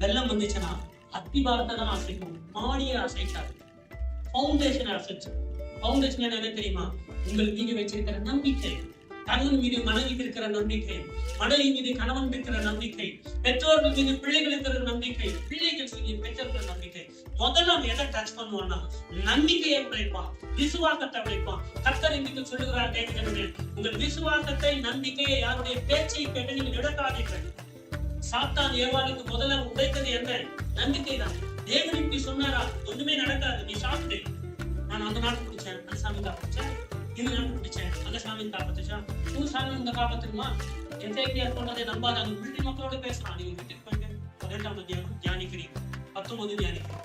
வெள்ளம் வந்துச்சுன்னா அத்திவாரத்தை தான் அசைக்கும், மாடியை அசைக்காது. பவுண்டேஷன் அசைச்சு. பவுண்டேஷன் என்ன தெரியுமா? உங்கள் மீது வச்சிருக்கிற நம்பிக்கை, கணவன் மீது மனைவி இருக்கிற நம்பிக்கை, மனைவி மீது கணவன் இருக்கிற நம்பிக்கை, பெற்றோர்கள் மீது பிள்ளைகள் இருக்கிற நம்பிக்கை, பிள்ளைகள் மீது பெற்றோர்கள் நம்பிக்கை. முதல்ல அவன் எதை டச் பண்ணுவான்னா நம்பிக்கையை உடைப்பான், விசுவாசத்தை உடைப்பான். கர்த்தர் இன்னைக்கு சொல்லுகிறார், கேட்கிறேன், உங்கள் விசுவாசத்தை நம்பிக்கையை யாருடைய பேச்சை கேட்டு நீங்கள் இழக்காதீர்கள். சாத்தான் ஏவாளுக்கு முதல்ல உடைத்தது என்ன? நம்பிக்கை தான். தேவன் இப்படி சொன்னாரா? ஒண்ணுமே நடக்காது, நீ சாப்பிட்டு. நான் அந்த நாட்டு பிடிச்சேன், அந்த சாமி காப்பிச்சேன், இந்த நாட்டு பிடிச்சேன், அந்த சாமி காப்பாத்துச்சா, இந்த சாமி இந்த காப்பாத்துக்குமா? எத்தேக்கியார் போனதை நம்பாத அந்த வீட்டு மக்களோட பேசுறான். நீங்க வீட்டுக்கு போயிட்டு 18ஆம் அத்தியாயம் தியானிக்கிறீங்க, 19 தியானிக்கிறீங்க.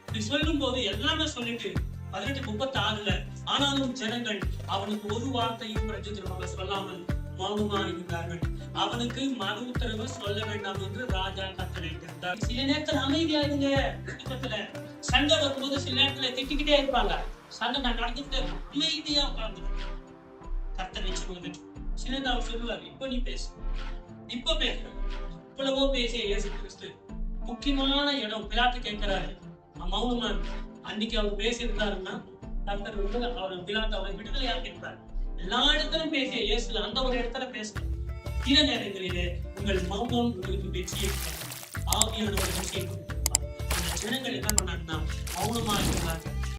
இப்படி சொல்லும் போது எல்லாமே சொல்லிட்டு 18:36 ஆனாலும் ஜனங்கள் அவனுக்கு ஒரு வார்த்தையும் பிரஜித்திரமாக சொல்லாமல் மௌனமா இருந்தார்கள். அவனுக்கு மறு உத்தரவு சொல்ல வேண்டாம் என்று ராஜா கட்டளையிட்டிருந்தார். சில நேரத்தில் அமைதியா இருங்க. குடும்பத்துல சண்டை வரும்போது சில நேரத்துல திட்டிக்கிட்டே இருப்பாங்க. சண்டை நான் நடந்துட்டு அமைதியா உட்கார்ந்து கர்த்தர் நிச்சயம் சிலது அவர் சொல்லுவார், இப்ப நீ பேசு, இப்ப பேசு. இவ்வளவோ பேசிய இயேசு கிறிஸ்து முக்கியமான இடம் பிலாத்து கேட்கிறாரு, மௌனமா இருக்கு. அன்னைக்கு அவர் பேசியிருந்தாருன்னா கர்த்தர் வந்து அவர் பிலாத்து அவரை விடுதலையா கேட்பார். எல்லா இடத்திலும் பேசிய இயேசு அந்த ஒரு இடத்துல பேசணும். சில நேரங்களிலே உங்கள் மௌனம் உங்களுக்கு வெற்றியை ஆவியானவர் வெற்றியை கொடுத்திருப்பார். அந்த ஜனங்கள் என்ன பண்ணாங்கன்னா மௌனமா இருக்கிறார்கள்.